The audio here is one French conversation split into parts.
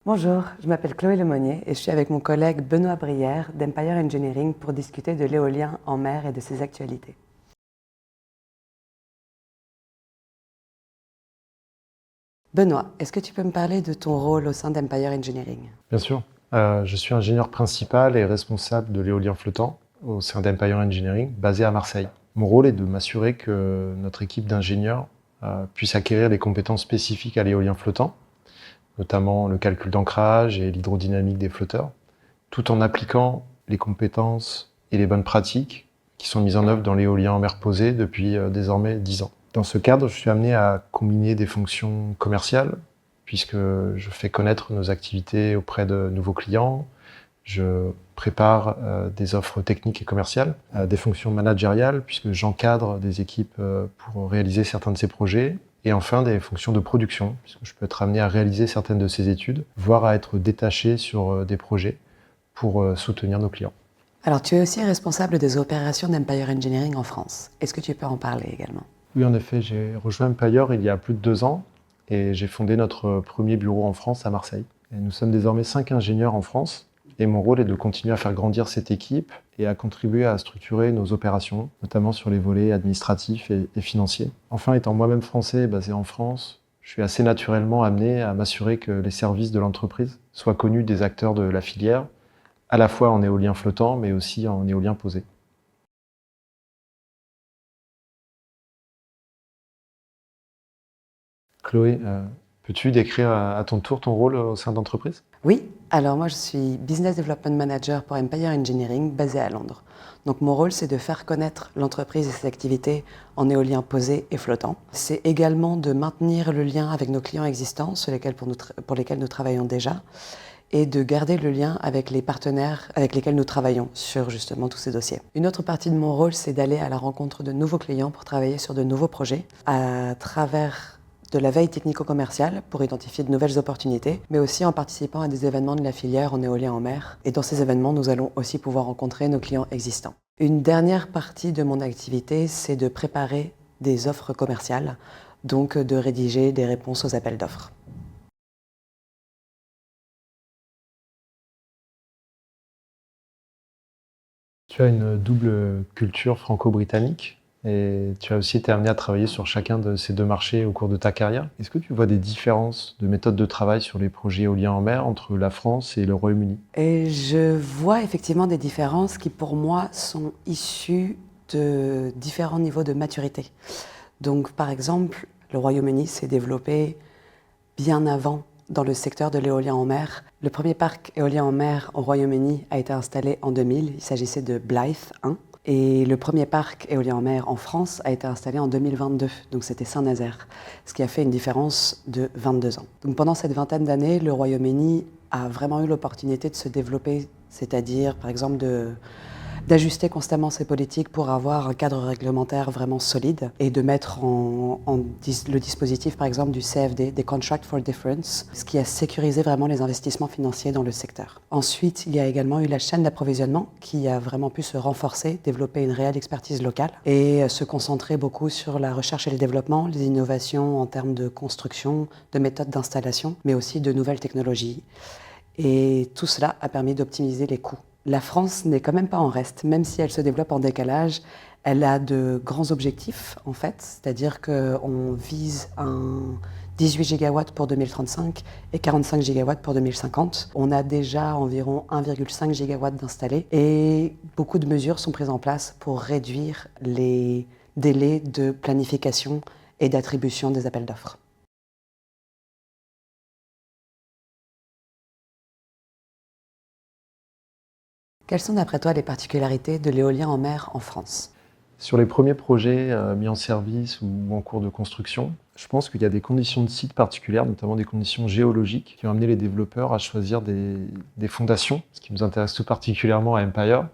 Bonjour, je m'appelle Chloé Lemonnier et je suis avec mon collègue Benoît Brière d'Empire Engineering pour discuter de l'éolien en mer et de ses actualités. Benoît, est-ce que tu peux me parler de ton rôle au sein d'Empire Engineering? Bien sûr. Je suis ingénieur principal et responsable de l'éolien flottant au sein d'Empire Engineering, basé à Marseille. Mon rôle est de m'assurer que notre équipe d'ingénieurs puisse acquérir les compétences spécifiques à l'éolien flottant, notamment le calcul d'ancrage et l'hydrodynamique des flotteurs, tout en appliquant les compétences et les bonnes pratiques qui sont mises en œuvre dans l'éolien en mer posé depuis désormais 10 ans. Dans ce cadre, je suis amené à combiner des fonctions commerciales, puisque je fais connaître nos activités auprès de nouveaux clients. Je prépare des offres techniques et commerciales, des fonctions managériales, puisque j'encadre des équipes pour réaliser certains de ces projets, et enfin des fonctions de production, puisque je peux être amené à réaliser certaines de ces études, voire à être détaché sur des projets pour soutenir nos clients. Alors, tu es aussi responsable des opérations d'Empire Engineering en France. Est-ce que tu peux en parler également? Oui, en effet, j'ai rejoint Empire il y a plus de 2 ans et j'ai fondé notre premier bureau en France à Marseille. Et nous sommes désormais 5 ingénieurs en France et mon rôle est de continuer à faire grandir cette équipe et à contribuer à structurer nos opérations, notamment sur les volets administratifs et financiers. Enfin, étant moi-même français et basé en France, je suis assez naturellement amené à m'assurer que les services de l'entreprise soient connus des acteurs de la filière, à la fois en éolien flottant mais aussi en éolien posé. Chloé, peux-tu décrire à ton tour ton rôle au sein d'entreprise? Oui, alors moi je suis Business Development Manager pour Empire Engineering basé à Londres. Donc mon rôle c'est de faire connaître l'entreprise et ses activités en éolien posé et flottant. C'est également de maintenir le lien avec nos clients existants, pour lesquels nous travaillons déjà, et de garder le lien avec les partenaires avec lesquels nous travaillons sur justement tous ces dossiers. Une autre partie de mon rôle, c'est d'aller à la rencontre de nouveaux clients pour travailler sur de nouveaux projets à travers de la veille technico-commerciale pour identifier de nouvelles opportunités, mais aussi en participant à des événements de la filière en éolien en mer. Et dans ces événements, nous allons aussi pouvoir rencontrer nos clients existants. Une dernière partie de mon activité, c'est de préparer des offres commerciales, donc de rédiger des réponses aux appels d'offres. Tu as une double culture franco-britannique et tu as aussi été amené à travailler sur chacun de ces deux marchés au cours de ta carrière. Est-ce que tu vois des différences de méthode de travail sur les projets éoliens en mer entre la France et le Royaume-Uni? Et je vois effectivement des différences qui, pour moi, sont issues de différents niveaux de maturité. Donc, par exemple, le Royaume-Uni s'est développé bien avant dans le secteur de l'éolien en mer. Le premier parc éolien en mer au Royaume-Uni a été installé en 2000. Il s'agissait de Blyth 1. Et le premier parc éolien en mer en France a été installé en 2022, donc c'était Saint-Nazaire, ce qui a fait une différence de 22 ans. Donc pendant cette vingtaine d'années, le Royaume-Uni a vraiment eu l'opportunité de se développer, c'est-à-dire par exemple d'ajuster constamment ses politiques pour avoir un cadre réglementaire vraiment solide et de mettre le dispositif, par exemple, du CFD, des Contract for Difference, ce qui a sécurisé vraiment les investissements financiers dans le secteur. Ensuite, il y a également eu la chaîne d'approvisionnement qui a vraiment pu se renforcer, développer une réelle expertise locale et se concentrer beaucoup sur la recherche et le développement, les innovations en termes de construction, de méthodes d'installation, mais aussi de nouvelles technologies. Et tout cela a permis d'optimiser les coûts. La France n'est quand même pas en reste, même si elle se développe en décalage. Elle a de grands objectifs, en fait, c'est-à-dire qu'on vise un 18 gigawatts pour 2035 et 45 gigawatts pour 2050. On a déjà environ 1,5 gigawatt d'installés et beaucoup de mesures sont prises en place pour réduire les délais de planification et d'attribution des appels d'offres. Quelles sont d'après toi les particularités de l'éolien en mer en France? Sur les premiers projets mis en service ou en cours de construction, je pense qu'il y a des conditions de site particulières, notamment des conditions géologiques, qui ont amené les développeurs à choisir des fondations, ce qui nous intéresse tout particulièrement à Empire,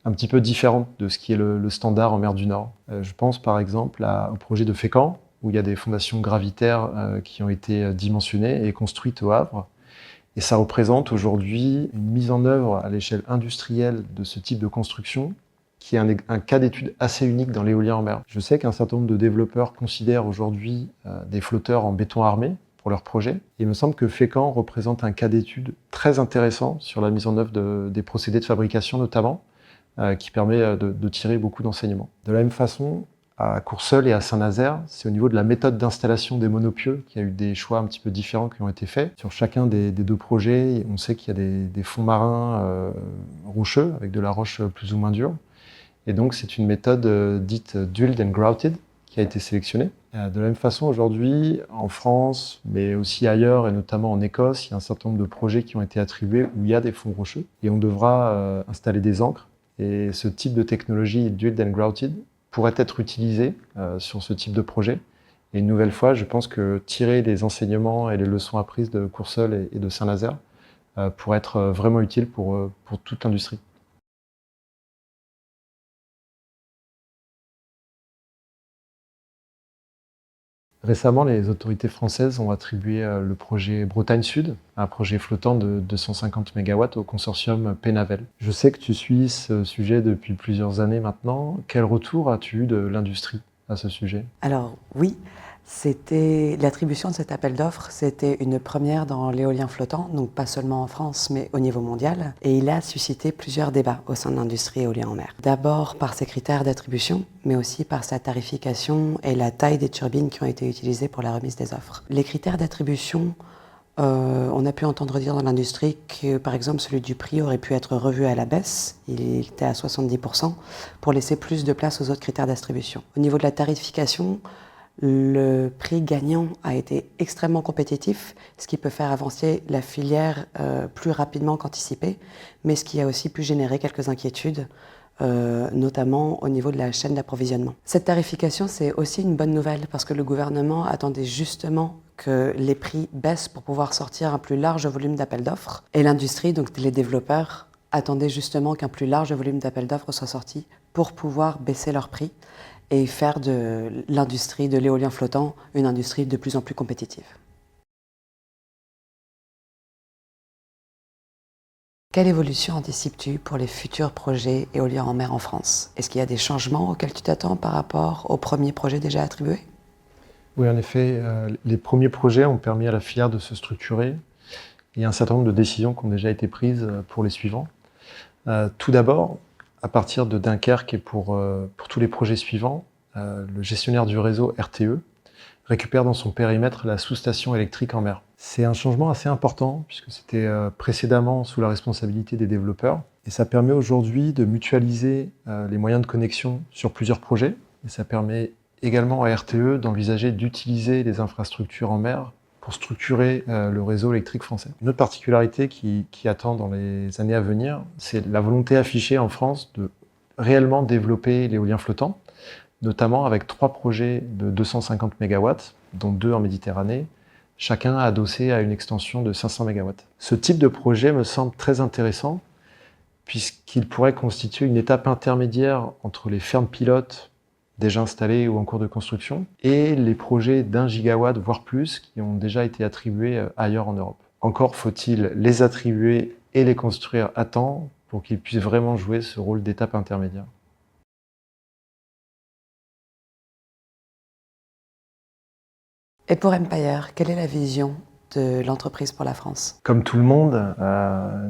un petit peu différentes de ce qui est le standard en mer du Nord. Je pense par exemple au projet de Fécamp, où il y a des fondations gravitaires qui ont été dimensionnées et construites au Havre. Et ça représente aujourd'hui une mise en œuvre à l'échelle industrielle de ce type de construction qui est un cas d'étude assez unique dans l'éolien en mer. Je sais qu'un certain nombre de développeurs considèrent aujourd'hui des flotteurs en béton armé pour leur projet. Et il me semble que Fécamp représente un cas d'étude très intéressant sur la mise en œuvre des procédés de fabrication notamment, qui permet de tirer beaucoup d'enseignements. De la même façon, à Courseulles et à Saint-Nazaire, c'est au niveau de la méthode d'installation des monopieux qu'il y a eu des choix un petit peu différents qui ont été faits. Sur chacun des deux projets, on sait qu'il y a des fonds marins rocheux, avec de la roche plus ou moins dure. Et donc c'est une méthode dite Drilled and Grouted qui a été sélectionnée. De la même façon, aujourd'hui, en France, mais aussi ailleurs, et notamment en Écosse, il y a un certain nombre de projets qui ont été attribués où il y a des fonds rocheux. Et on devra installer des ancres. Et ce type de technologie, Drilled and Grouted, pourrait être utilisé sur ce type de projet. Et une nouvelle fois, je pense que tirer les enseignements et les leçons apprises de Courseulles et de Saint-Nazaire pourrait être vraiment utile pour toute l'industrie. Récemment, les autorités françaises ont attribué le projet Bretagne Sud, un projet flottant de 250 MW au consortium Pénavel. Je sais que tu suis ce sujet depuis plusieurs années maintenant. Quel retour as-tu eu de l'industrie à ce sujet? Alors oui, l'attribution de cet appel d'offres, c'était une première dans l'éolien flottant, donc pas seulement en France, mais au niveau mondial. Et il a suscité plusieurs débats au sein de l'industrie éolien en mer. D'abord par ses critères d'attribution, mais aussi par sa tarification et la taille des turbines qui ont été utilisées pour la remise des offres. Les critères d'attribution, on a pu entendre dire dans l'industrie que, par exemple, celui du prix aurait pu être revu à la baisse. Il était à 70% pour laisser plus de place aux autres critères d'attribution. Au niveau de la tarification, le prix gagnant a été extrêmement compétitif, ce qui peut faire avancer la filière plus rapidement qu'anticipé, mais ce qui a aussi pu générer quelques inquiétudes, notamment au niveau de la chaîne d'approvisionnement. Cette tarification, c'est aussi une bonne nouvelle parce que le gouvernement attendait justement que les prix baissent pour pouvoir sortir un plus large volume d'appels d'offres. Et l'industrie, donc les développeurs, attendaient justement qu'un plus large volume d'appels d'offres soit sorti pour pouvoir baisser leurs prix et faire de l'industrie de l'éolien flottant une industrie de plus en plus compétitive. Quelle évolution anticipes-tu pour les futurs projets éoliens en mer en France? Est-ce qu'il y a des changements auxquels tu t'attends par rapport aux premiers projets déjà attribués? Oui, en effet, les premiers projets ont permis à la filière de se structurer. Il y a un certain nombre de décisions qui ont déjà été prises pour les suivants. Tout d'abord, à partir de Dunkerque et pour tous les projets suivants, le gestionnaire du réseau RTE récupère dans son périmètre la sous-station électrique en mer. C'est un changement assez important puisque c'était précédemment sous la responsabilité des développeurs et ça permet aujourd'hui de mutualiser les moyens de connexion sur plusieurs projets et ça permet également à RTE d'envisager d'utiliser les infrastructures en mer pour structurer le réseau électrique français. Une autre particularité qui attend dans les années à venir, c'est la volonté affichée en France de réellement développer l'éolien flottant, notamment avec 3 projets de 250 MW, dont 2 en Méditerranée, chacun adossé à une extension de 500 MW. Ce type de projet me semble très intéressant, puisqu'il pourrait constituer une étape intermédiaire entre les fermes pilotes déjà installés ou en cours de construction, et les projets d'1 gigawatt, voire plus, qui ont déjà été attribués ailleurs en Europe. Encore faut-il les attribuer et les construire à temps pour qu'ils puissent vraiment jouer ce rôle d'étape intermédiaire. Et pour Empire, quelle est la vision de l'entreprise pour la France? Comme tout le monde,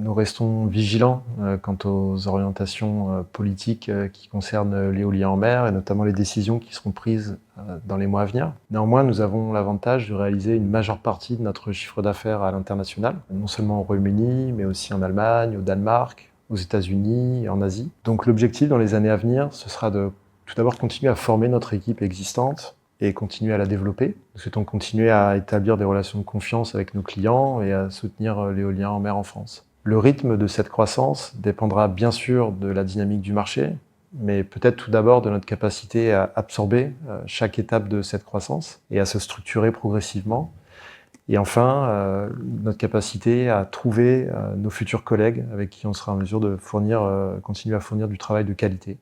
nous restons vigilants quant aux orientations politiques qui concernent l'éolien en mer et notamment les décisions qui seront prises dans les mois à venir. Néanmoins, nous avons l'avantage de réaliser une majeure partie de notre chiffre d'affaires à l'international, non seulement au Royaume-Uni, mais aussi en Allemagne, au Danemark, aux États-Unis et en Asie. Donc l'objectif dans les années à venir, ce sera de tout d'abord continuer à former notre équipe existante et continuer à la développer. Nous souhaitons continuer à établir des relations de confiance avec nos clients et à soutenir l'éolien en mer en France. Le rythme de cette croissance dépendra bien sûr de la dynamique du marché, mais peut-être tout d'abord de notre capacité à absorber chaque étape de cette croissance et à se structurer progressivement. Et enfin, notre capacité à trouver nos futurs collègues avec qui on sera en mesure de continuer à fournir du travail de qualité.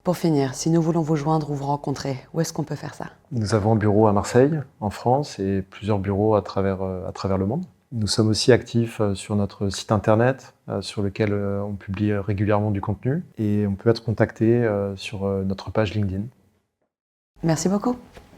Pour finir, si nous voulons vous joindre ou vous rencontrer, où est-ce qu'on peut faire ça? Nous avons un bureau à Marseille, en France, et plusieurs bureaux à travers le monde. Nous sommes aussi actifs sur notre site internet, sur lequel on publie régulièrement du contenu, et on peut être contacté sur notre page LinkedIn. Merci beaucoup.